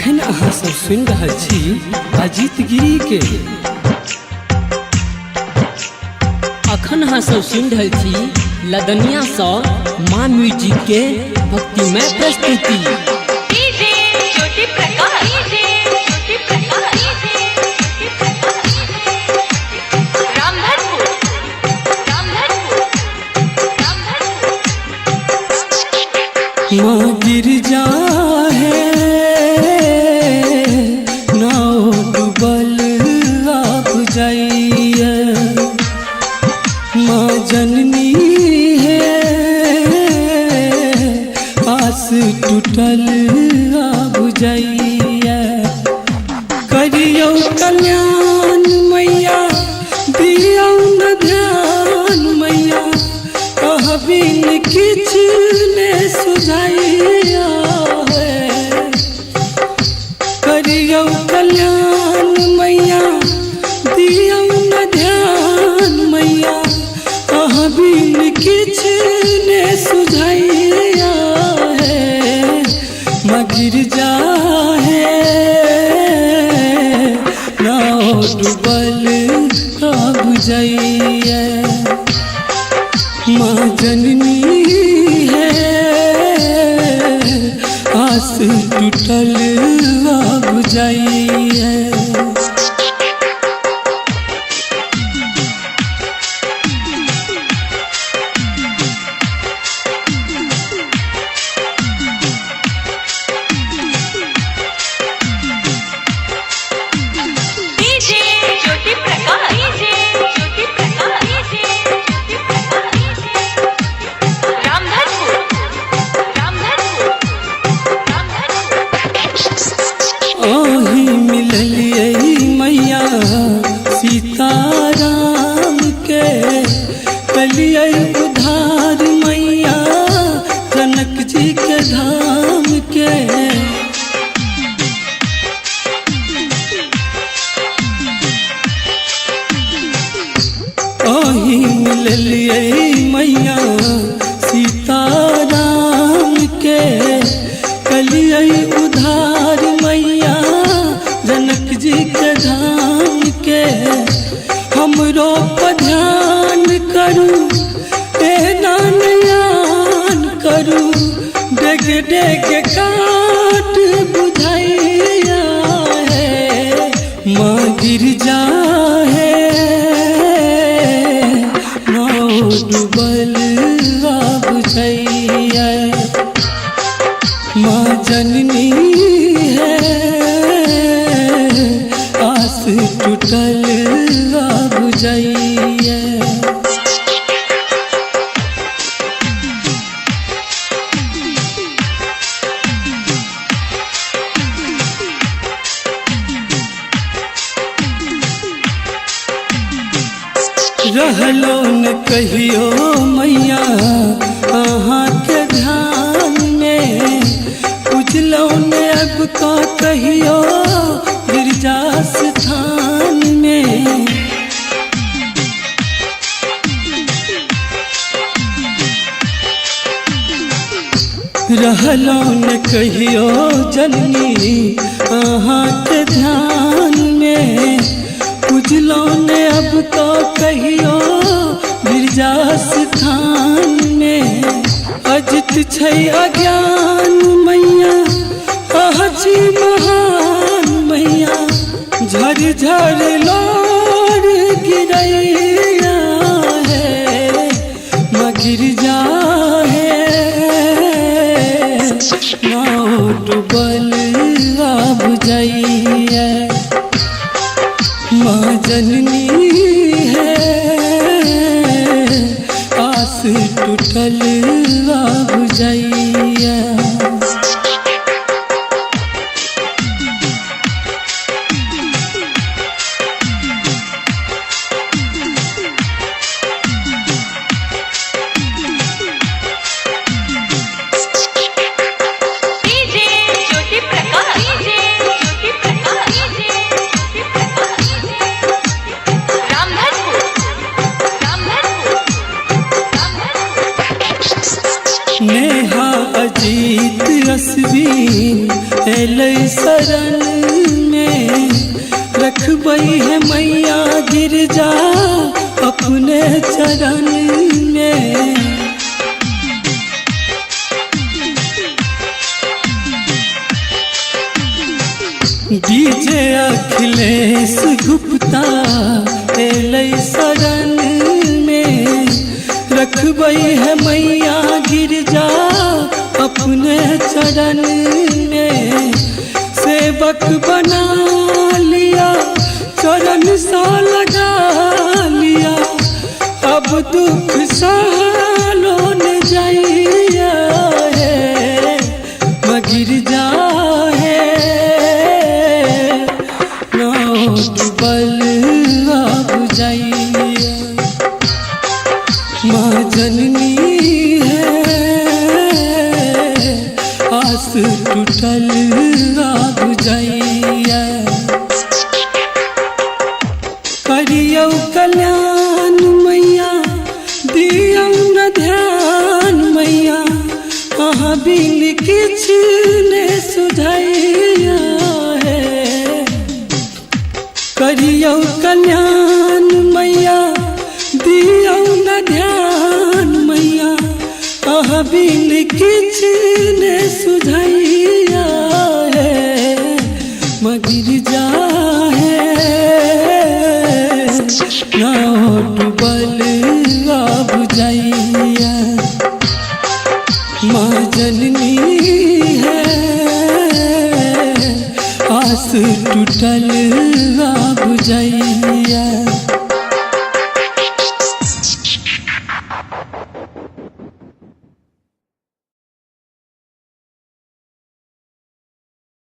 अखन अहाँ सब सुन रहा छी अजीत गिरी के। अखन अहाँ सब सुन रहा छी लदनिया सँ माँ म्यूजिक के भक्तिमय प्रस्तुति। माँ गिरजा है नाव डूबल आप जाइए, माँ जननी है आस टूटल आप जाइए। करियो कल्याण मैया दियो न ध्यान मैया, कहबिन किछ ने सुझाइया है। करियो कल्याण मैया दियो न ध्यान मैया, कहबिन किछ ने सुझाइया है। माँ गिरजा है नाव डूबल अब जाइए, माँ जननी है आस टूटल अब जाइए। मैया सीताराम के कलियै उधार मैया जनक जी के धाम के। ओही मिललियै मैया सीताराम के कलियै उधार मैया जनक जी के धाम के। हमरो पर ध्यान करू एना नयान करू, डेग डेग काट बुझाइया है। माँ गिरजा है नाव डूबल अब जाइए, माँ जननी है आस टूटल अब जाइए। रहलो न कहियो मैया अहाँ के ध्यान में, पूछलो न अब का कहियो गिरजा स्थान में। रहलो न कहियो जननी अहाँ के ध्यान में, पूछलो न अब तो कहियो गिरजा स्थान में। अजित छै अज्ञान मैया अहछि महान मैया, झर झर लोर गिरैया है। माँ गिरजा है नाव डूबल अब जाइए, माँ जननी है आस टूटल अब जाइए। नेहा एलै शरण में रखबई है मैया गिरजा अपने चरण में। डीजे अखिलेश गुप्ता एलै शरण में रखबई है मैया गिरजा अपने चरण में। सेवक बना लिया चरण सा लगा लिया अब दुख सालों न जाइया है मगिर जा है नोट बल अब जाइया। माँ जननी आस टूटल अब जाइया। करियौ कल्याण मैया दियौ न ध्यान मैया अहाँ बिन किछ ने सुझैया है। करियौ कल्याण मैया दियौ न ध्यान मैया अहाँ बिन किछ ने सुझैया है मगिर जा है नोट बल अब जाइया। माँ जननी है आस टूटल अब जाइया।